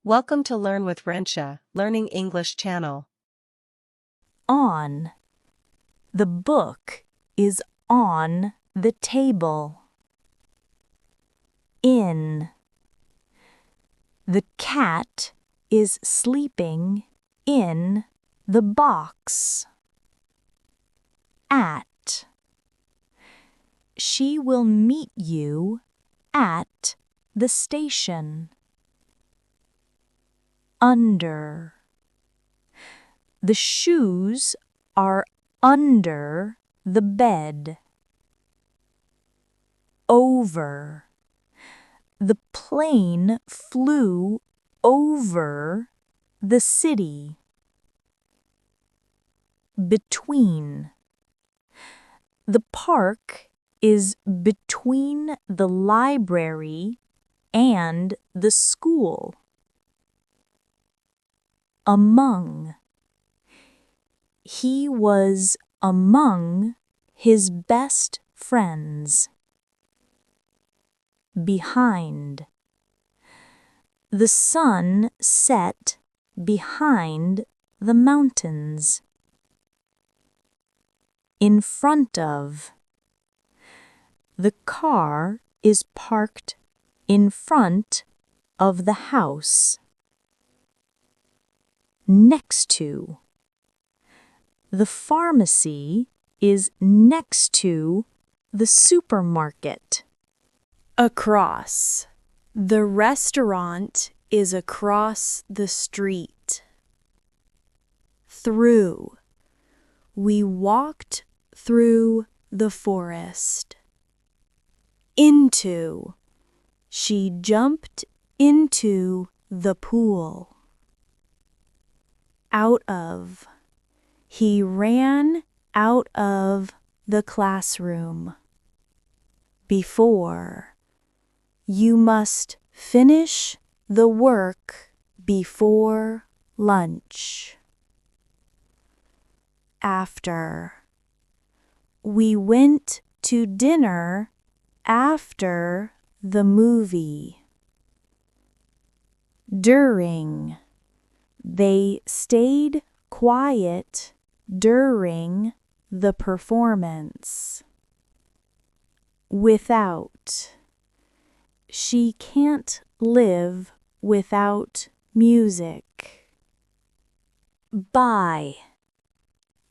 Welcome to Learn with Rensia, Learning English channel. On. The book is on the table. In. The cat is sleeping in the box. At. She will meet you at the station. Under. The shoes are under the bed. Over. The plane flew over the city. Between. The park is between the library and the school. Among. He was among his best friends. Behind. The sun set behind the mountains. In front of. The car is parked in front of the house. Next to. The pharmacy is next to the supermarket. Across. The restaurant is across the street. Through. We walked through the forest. Into. She jumped into the pool. Out of. He ran out of the classroom. Before. You must finish the work before lunch. After. We went to dinner after the movie. During. They stayed quiet during the performance. Without. She can't live without music. By.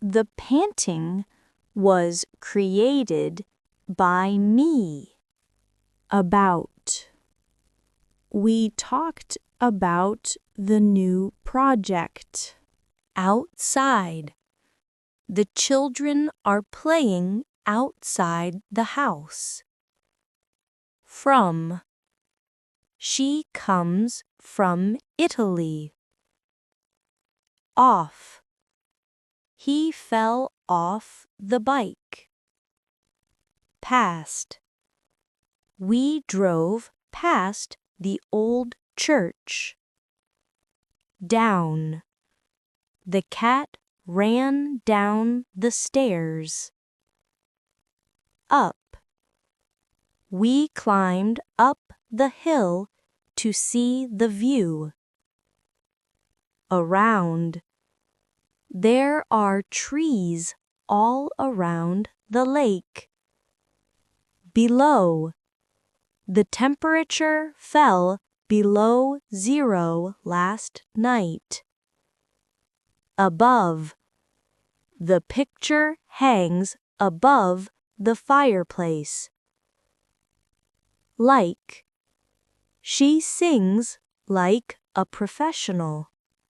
The painting was created by me. About. We talked about the new project. Outside. The children are playing outside the house. From. She comes from Italy. Off. He fell off the bike. Past. We drove past the old church. Down. The cat ran down the stairs. Up. We climbed up the hill to see the view. Around. There are trees all around the lake. Below. The temperature fell below 0 last night. Above. The picture hangs above the fireplace. Like. She sings like a professional.